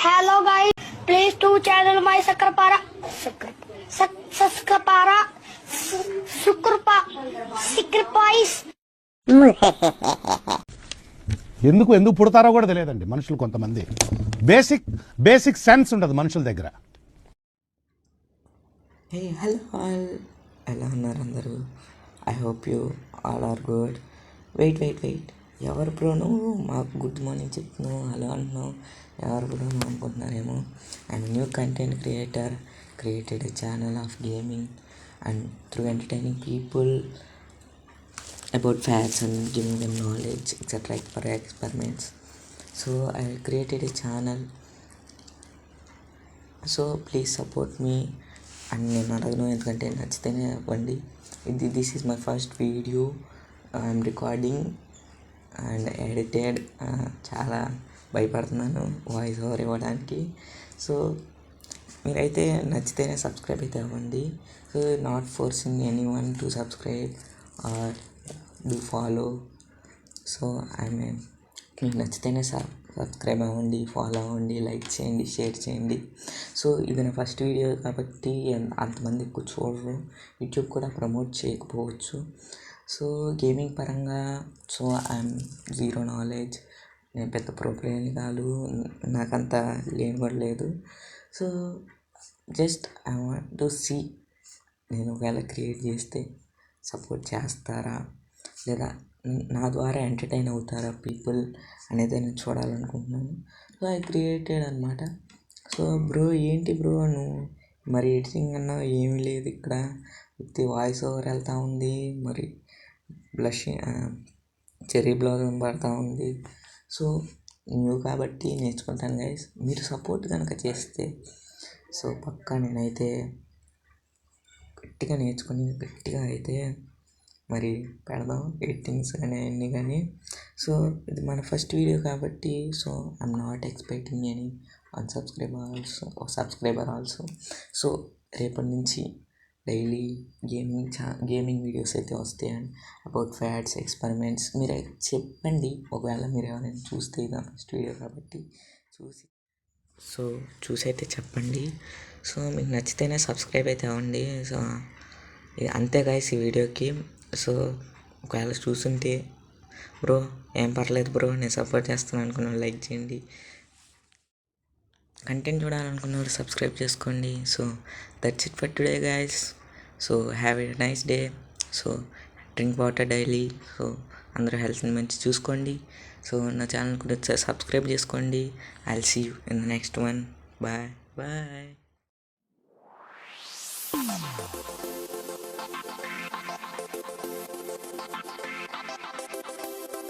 Hello guys, please do channel my Sakrapara. Sakrapara. Sacrifice. ఎందుకు పుడతారో కూడా తెలియదండి మనుషులు కొంతమంది. బేసిక్ సెన్స్ ఉండదు మనుషుల దగ్గర. హే హలో ఆల్, ఎలా ఉన్నారు అందరూ? I hope you all are good. Wait ఎవరు బ్రో నువ్వు మాకు గుడ్ మార్నింగ్ చెప్తున్నావు, హలో అంటున్నావు? ఎవరు బ్రో నువ్వు అనుకుంటున్నారేమో. I'm new content creator, created a channel of gaming and through entertaining people about facts and giving them knowledge etc. like for experiments. So I created a channel, so please support me. And నేను అడగను ఎందుకంటే నచ్చితేనే అవ్వండి. This is my first video I'm recording and edited. చాలా భయపడుతున్నాను voice over ఇవ్వడానికి. So మీరైతే నచ్చితేనే సబ్స్క్రైబ్ అయితే అవ్వండి. So not forcing any one to subscribe or do follow. So మీకు నచ్చితేనే సబ్స్క్రైబ్ అవ్వండి, ఫాలో అవ్వండి, లైక్ చేయండి, షేర్ చేయండి. సో ఇది నా ఫస్ట్ వీడియో కాబట్టి అంతమంది ఎక్కువ చూడరు, యూట్యూబ్ కూడా ప్రమోట్ చేయకపోవచ్చు. సో గేమింగ్ పరంగా సో ఐఎమ్ జీరో నాలెడ్జ్, నేను పెద్ద ప్రో ప్లేయర్ని కాదు, నాకంత లేని కూడా లేదు. So just I want to see నేను ఒకవేళ క్రియేట్ చేస్తే సపోర్ట్ చేస్తారా లేదా నా ద్వారా ఎంటర్టైన్ అవుతారా పీపుల్ అనేది నేను చూడాలనుకుంటున్నాను. సో ఐ క్రియేటెడ్ అనమాట. సో బ్రో ఏంటి బ్రో నువ్వు మరి ఎడిటింగ్ అన్నా ఏమీ లేదు ఇక్కడ, విత్ వాయిస్ ఓవర్ వెళ్తూ ఉంది, మరి బ్లషింగ్ చెర్రీ బ్లాగింగ్ పడుతూ ఉంది. సో న్యూ కాబట్టి నేర్చుకుంటాను గైస్, మీరు సపోర్ట్ కనుక చేస్తే సో పక్కా నేనైతే గట్టిగా నేర్చుకుని గట్టిగా అయితే మరి పెడదాం ఎడిటింగ్స్ కానీ అన్నీ కానీ. సో ఇది మన ఫస్ట్ వీడియో కాబట్టి so I'm not expecting any subscriber also. So రేపటి నుంచి డైలీ గేమింగ్ వీడియోస్ అయితే వస్తాయండి అబౌట్ ఫ్యాట్స్, ఎక్స్పెరిమెంట్స్. మీరు చెప్పండి ఒకవేళ మీరు ఎవరైనా చూస్తే ఇది ఫస్ట్ వీడియో కాబట్టి చూసి అయితే చెప్పండి. సో మీకు నచ్చితేనే సబ్స్క్రైబ్ అయితే అవ్వండి. సో ఇది అంతే గైస్ ఈ వీడియోకి. సో ఒకవేళ చూస్తుంటే బ్రో ఏం పర్లేదు బ్రో నేను సపోర్ట్ చేస్తాను అనుకున్న లైక్ చేయండి, కంటెంట్ చూడాలనుకున్న వాళ్ళు సబ్స్క్రైబ్ చేసుకోండి. So that's it for today guys. So have a nice day. So drink water daily. So అందరూ హెల్త్ని మంచి చూసుకోండి. సో నా ఛానల్ కూడా సబ్స్క్రైబ్ చేసుకోండి. I will see you in the next one. Bye.